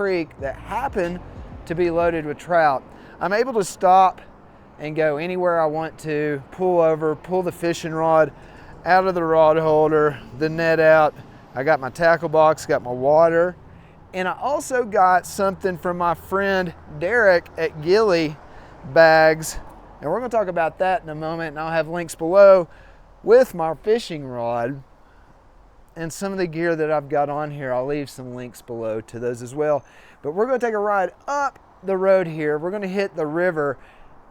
creek that happen to be loaded with trout. I'm able to stop and go anywhere I want to, pull over, pull the fishing rod out of the rod holder, the net out. I got my tackle box, got my water, and I also got something from my friend Derek at Gilly Bags, and we're going to talk about that in a moment, and I'll have links below with my fishing rod and some of the gear that I've got on here. I'll leave some links below to those as well. But we're going to take a ride up the road here. We're going to hit the river,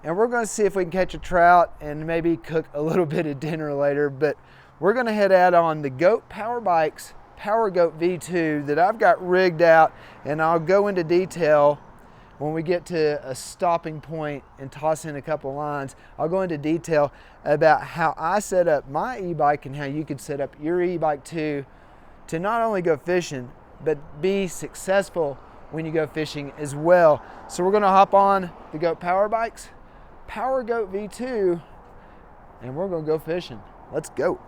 and we're going to see if we can catch a trout and maybe cook a little bit of dinner later. But we're going to head out on the Goat Power Bikes Power Goat V2 that I've got rigged out, and I'll go into detail when we get to a stopping point and toss in a couple lines. I'll go into detail about how I set up my e-bike and how you could set up your e-bike too, to not only go fishing, but be successful when you go fishing as well. So we're gonna hop on the Goat Power Bikes Power Goat V2, and we're gonna go fishing. Let's go.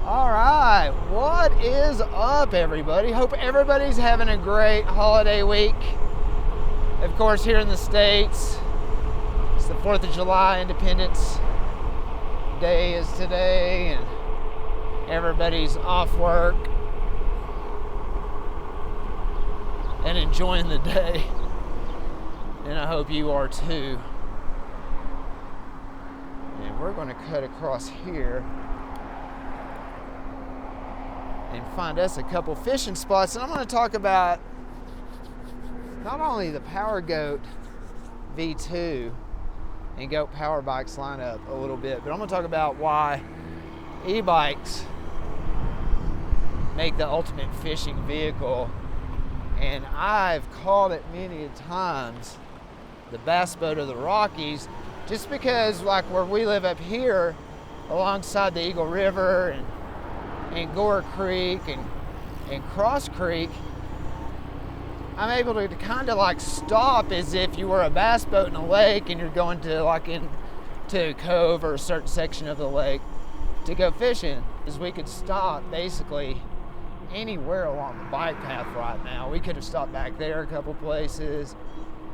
All right, what is up, everybody? Hope everybody's having a great holiday week. Of course, here in the States, it's the 4th of July, Independence Day is today, and everybody's off work and enjoying the day, and I hope you are too. And we're gonna cut across here and find us a couple fishing spots. And I'm going to talk about not only the Power Goat V2 and Goat Power Bikes lineup a little bit, but I'm going to talk about why e-bikes make the ultimate fishing vehicle. And I've called it many times the bass boat of the Rockies, just because like where we live up here alongside the Eagle River and Gore Creek and Cross Creek, I'm able to kind of like stop as if you were a bass boat in a lake and you're going to like into a cove or a certain section of the lake to go fishing. Is we could stop basically anywhere along the bike path right now. We could have stopped back there a couple places,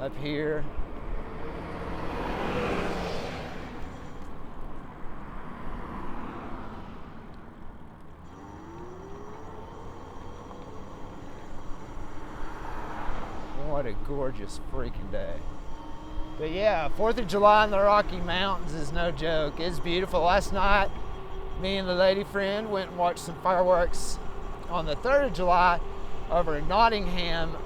up here. What a gorgeous freaking day. But yeah, 4th of July in the Rocky Mountains is no joke. It's beautiful. Last night, me and the lady friend went and watched some fireworks on the 3rd of July over in Nottingham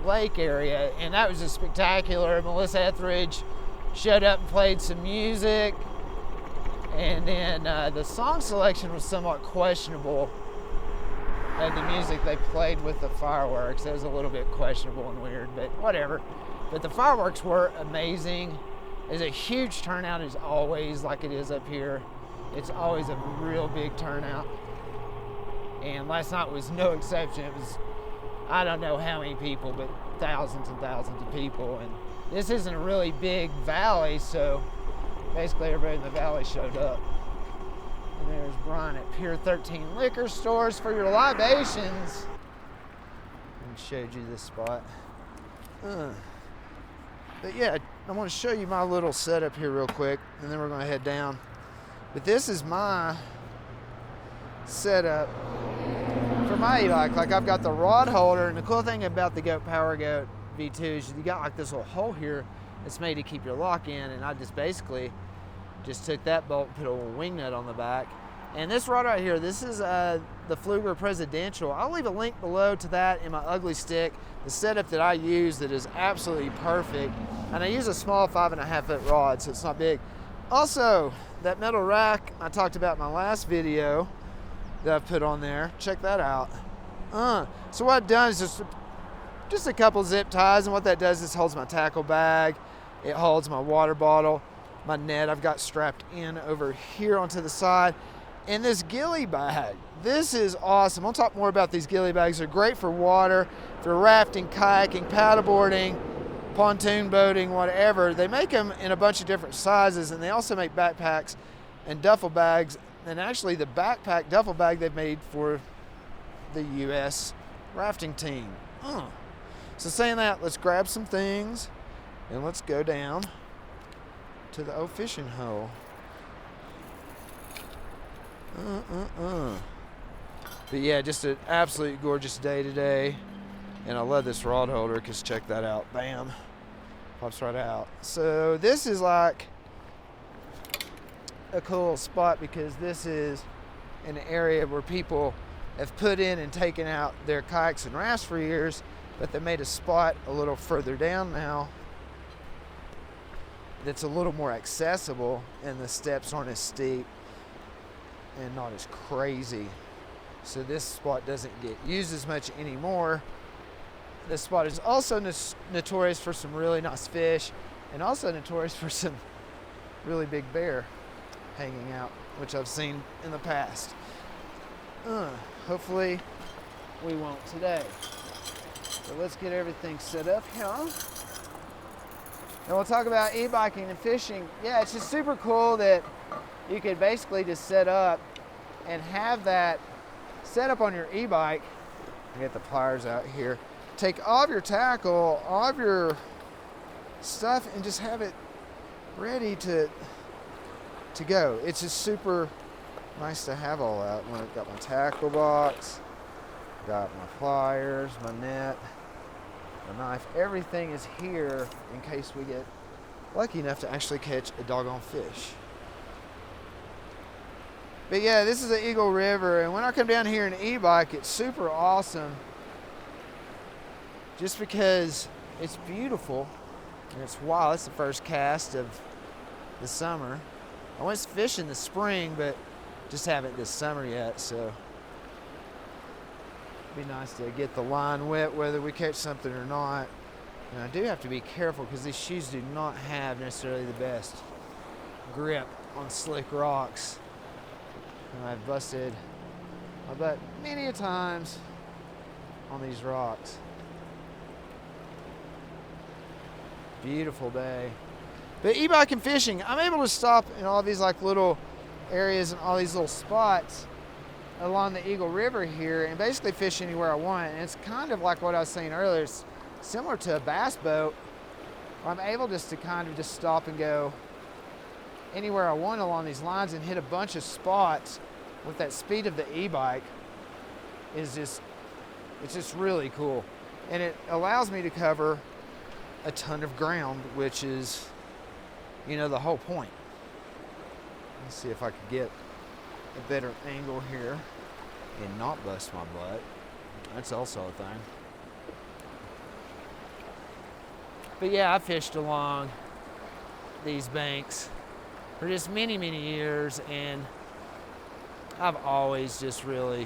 Lake area, and that was just spectacular. Melissa Etheridge showed up and played some music, and then the song selection was somewhat questionable. The music they played with the fireworks, that was a little bit questionable and weird, but whatever. But the fireworks were amazing. There's a huge turnout, as always, like it is up here. It's always a real big turnout, and last night was no exception. It was, I don't know how many people, but thousands and thousands of people. And this isn't a really big valley, so basically everybody in the valley showed up. And there's Brian at Pier 13 Liquor Stores for your libations. And showed you this spot. But yeah, I want to show you my little setup here real quick, and then we're going to head down. But this is my setup for my e-bike. Like, I've got the rod holder, and the cool thing about the Goat Power Goat V2 is you got like this little hole here that's made to keep your lock in, and I just basically just took that bolt and put a little wing nut on the back. And this rod right here, this is the Pflueger Presidential. I'll leave a link below to that in my ugly stick, the setup that I use that is absolutely perfect. And I use a small 5.5 foot rod, so it's not big. Also, that metal rack I talked about in my last video that I've put on there, check that out. So what I've done is just a couple zip ties, and what that does is holds my tackle bag, it holds my water bottle, my net I've got strapped in over here onto the side. And this ghillie bag, this is awesome. I'll talk more about these ghillie bags. They're great for water, for rafting, kayaking, paddleboarding, pontoon boating, whatever. They make them in a bunch of different sizes, and they also make backpacks and duffel bags. And actually the backpack duffel bag they've made for the U.S. rafting team. So saying that, let's grab some things and let's go down to the old fishing hole. But yeah, just an absolute gorgeous day today. And I love this rod holder because check that out. Bam. Pops right out. So this is like a cool spot because this is an area where people have put in and taken out their kayaks and rafts for years, but they made a spot a little further down now that's a little more accessible, and the steps aren't as steep and not as crazy. So this spot doesn't get used as much anymore. This spot is also notorious for some really nice fish, and also notorious for some really big bear hanging out, which I've seen in the past. Hopefully we won't today. So let's get everything set up here. And we'll talk about e-biking and fishing. Yeah, it's just super cool that you could basically just set up and have that set up on your e-bike. Get the pliers out here. Take all of your tackle, all of your stuff, and just have it ready to go. It's just super nice to have all that. I've got my tackle box, got my pliers, my net, my knife. Everything is here in case we get lucky enough to actually catch a doggone fish. But yeah, this is the Eagle River, and when I come down here in e-bike, it's super awesome just because it's beautiful and it's wild. It's the first cast of the summer. I went fishing this spring, but just haven't this summer yet, so it'd be nice to get the line wet whether we catch something or not. And I do have to be careful because these shoes do not have necessarily the best grip on slick rocks. And I've busted my butt many a times on these rocks. Beautiful day. But e-bike and fishing, I'm able to stop in all these like little areas and all these little spots along the Eagle River here and basically fish anywhere I want. And it's kind of like what I was saying earlier. It's similar to a bass boat. I'm able just to kind of just stop and go anywhere I want along these lines and hit a bunch of spots with that speed of the e-bike. It's just really cool. And it allows me to cover a ton of ground, which is, you know, the whole point. Let's see if I could get a better angle here and not bust my butt. That's also a thing. But yeah, I fished along these banks for just many, many years, and I've always just really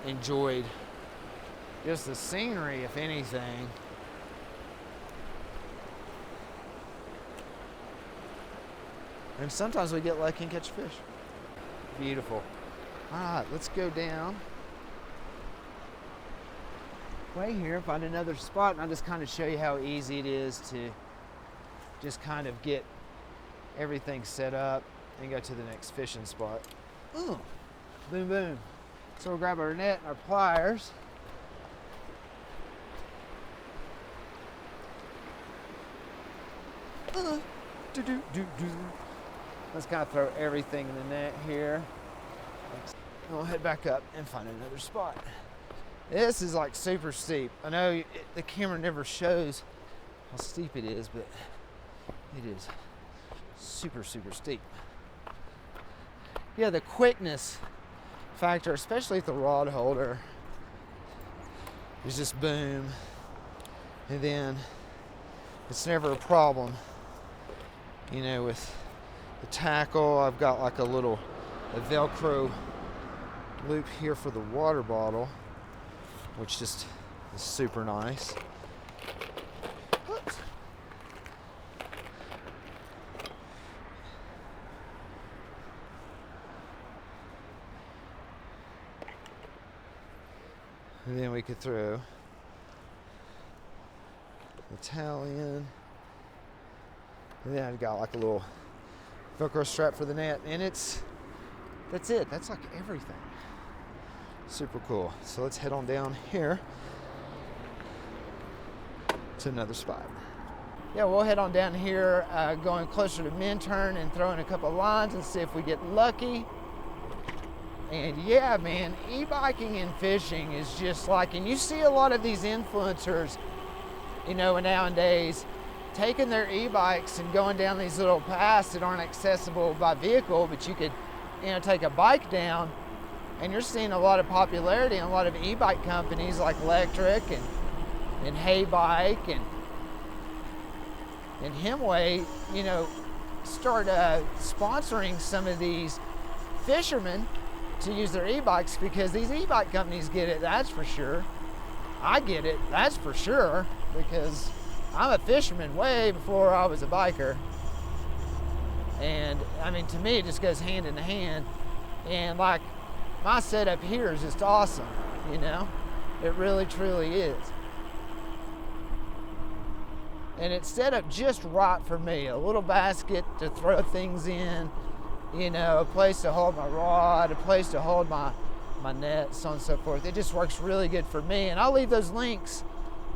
enjoyed just the scenery, if anything. And sometimes we get lucky and catch fish. Beautiful. All right, let's go down. Way here, find another spot, and I'll just kind of show you how easy it is to just kind of get everything set up and go to the next fishing spot. Boom, boom. So we'll grab our net and our pliers. Let's kind of throw everything in the net here. And we'll head back up and find another spot. This is like super steep. I know the camera never shows how steep it is, but it is super, super steep. Yeah, the quickness factor, especially at the rod holder, is just boom. And then it's never a problem. You know, with the tackle, I've got like a Velcro loop here for the water bottle, which just is super nice. Oops. And then we could throw the towel in. And then I've got like a little Velcro strap for the net, and that's it. That's like everything. Super cool. So let's head on down here to another spot. Yeah, we'll head on down here, going closer to Minturn and throwing a couple of lines and see if we get lucky. And yeah, man, e-biking and fishing is just like, and you see a lot of these influencers, you know, nowadays, taking their e-bikes and going down these little paths that aren't accessible by vehicle, but you could, you know, take a bike down. And you're seeing a lot of popularity in a lot of e-bike companies like Electric and Hey Bike and Hemway, you know, start sponsoring some of these fishermen to use their e-bikes, because these e-bike companies get it, that's for sure. I get it, that's for sure, because I'm a fisherman way before I was a biker. And I mean, to me, it just goes hand in hand. And like, my setup here is just awesome, you know? It really, truly is. And it's set up just right for me. A little basket to throw things in, you know, a place to hold my rod, a place to hold my nets, so on and so forth. It just works really good for me. And I'll leave those links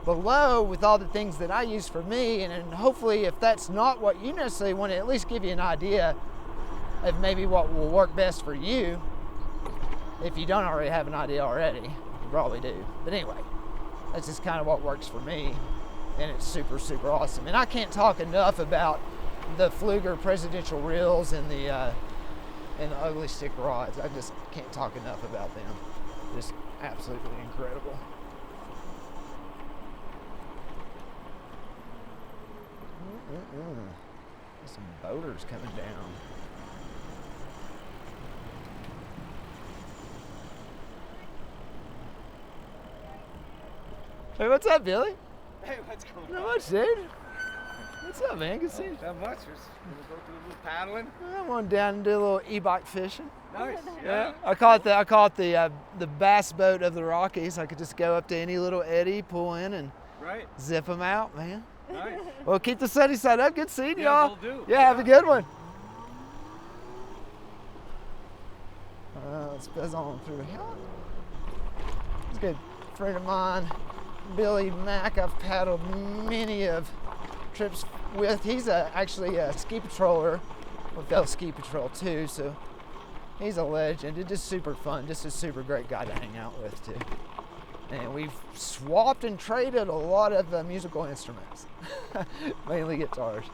below with all the things that I use for me. And hopefully, if that's not what you necessarily want, to at least give you an idea of maybe what will work best for you. If you don't already have an idea already, you probably do. But anyway, that's just kind of what works for me. And it's super, super awesome. And I can't talk enough about the Pflueger presidential reels and the ugly stick rods. I just can't talk enough about them. Just absolutely incredible. There's some boaters coming down. Hey, what's up, Billy? Hey, what's going on? Not much, dude. What's up, man? Good to see you. Not much. Just gonna go do a little paddling. I went down and do a little e-bike fishing. Nice. Yeah. I caught the bass boat of the Rockies. I could just go up to any little eddy, pull in, and Right. zip them out, man. Nice. Well, keep the sunny side up. Good seeing Yeah, y'all. will do. Yeah, have a good one. Let's buzz on through here. He's a good friend of mine, Billy Mack. I've paddled many of trips with. He's actually a ski patroller with Bell Ski Patrol too, so he's a legend. It's just super fun, just a super great guy to hang out with too. And we've swapped and traded a lot of musical instruments, mainly guitars.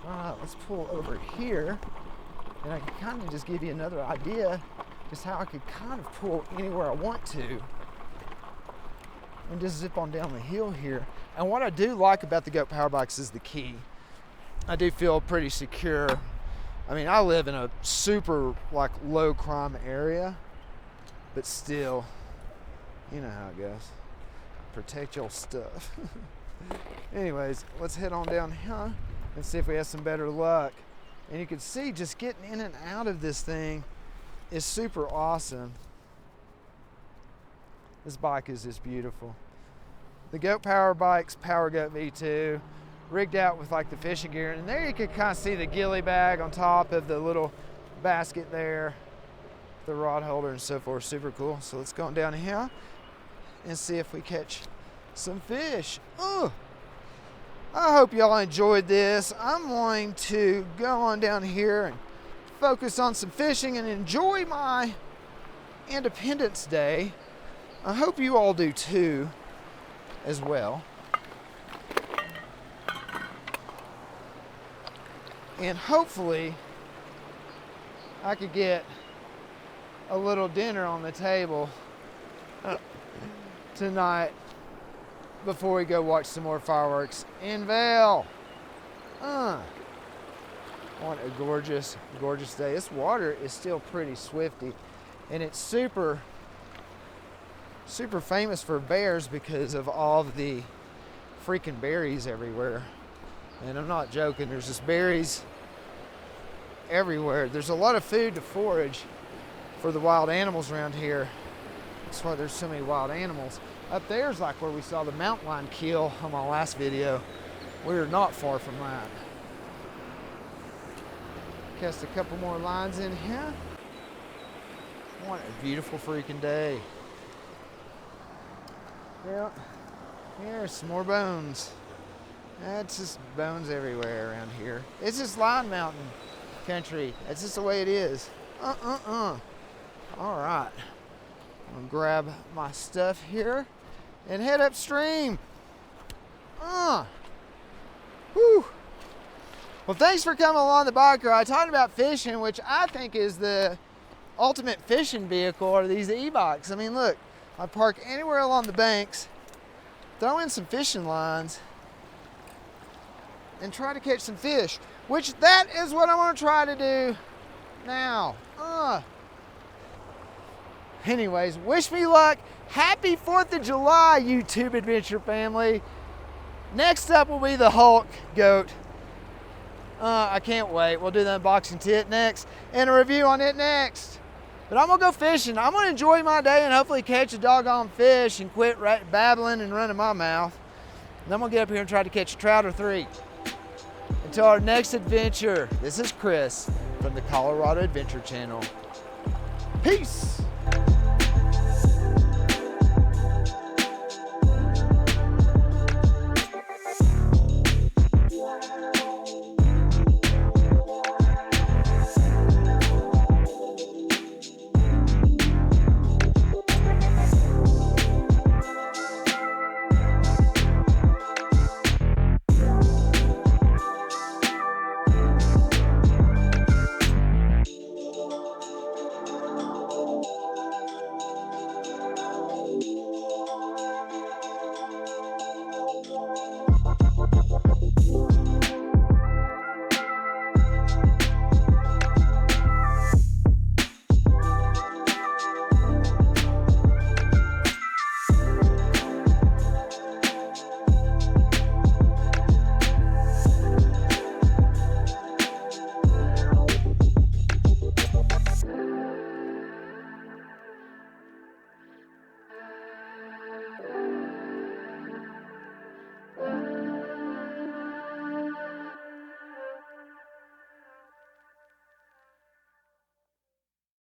All right, let's pull over here, and I can kind of just give you another idea just how I could kind of pull anywhere I want to and just zip on down the hill here. And what I do like about the Goat Power Bikes is the key. I do feel pretty secure. I mean, I live in a super like low crime area, but still, you know how it goes. Protect your stuff. Anyways, let's head on down here and see if we have some better luck. And you can see just getting in and out of this thing is super awesome. This bike is just beautiful. The Goat Power Bikes, Power Goat V2, rigged out with like the fishing gear. And there you can kind of see the ghillie bag on top of the little basket there, the rod holder and so forth. Super cool. So let's go on down here and see if we catch some fish. Oh, I hope y'all enjoyed this. I'm going to go on down here and focus on some fishing and enjoy my Independence Day. I hope you all do too, as well. And hopefully I could get a little dinner on the table tonight before we go watch some more fireworks in Vail. What a gorgeous, gorgeous day. This water is still pretty swifty, and it's super famous for bears because of all the freaking berries everywhere. And I'm not joking, there's just berries everywhere. There's a lot of food to forage for the wild animals around here. That's why there's so many wild animals. Up there's like where we saw the mountain lion kill on my last video. We are not far from that. Cast a couple more lines in here. What a beautiful freaking day. Yeah, here's some more bones. That's just bones everywhere around here. It's just line mountain country. That's just the way it is. All right. I'm gonna grab my stuff here and head upstream. Whew. Well, thanks for coming along the bike ride. Talking about fishing, which I think is the ultimate fishing vehicle, are these e-bikes. I mean, look, I park anywhere along the banks, throw in some fishing lines, and try to catch some fish, which that is what I want to try to do now. Anyways, wish me luck. Happy 4th of July, YouTube Adventure family. Next up will be the Hulk goat. I can't wait. We'll do the unboxing to it next and a review on it next. But I'm gonna go fishing. I'm gonna enjoy my day and hopefully catch a doggone fish and quit babbling and running my mouth. And I'm gonna get up here and try to catch a trout or 3. Until our next adventure, this is Chris from the Colorado Adventure Channel. Peace.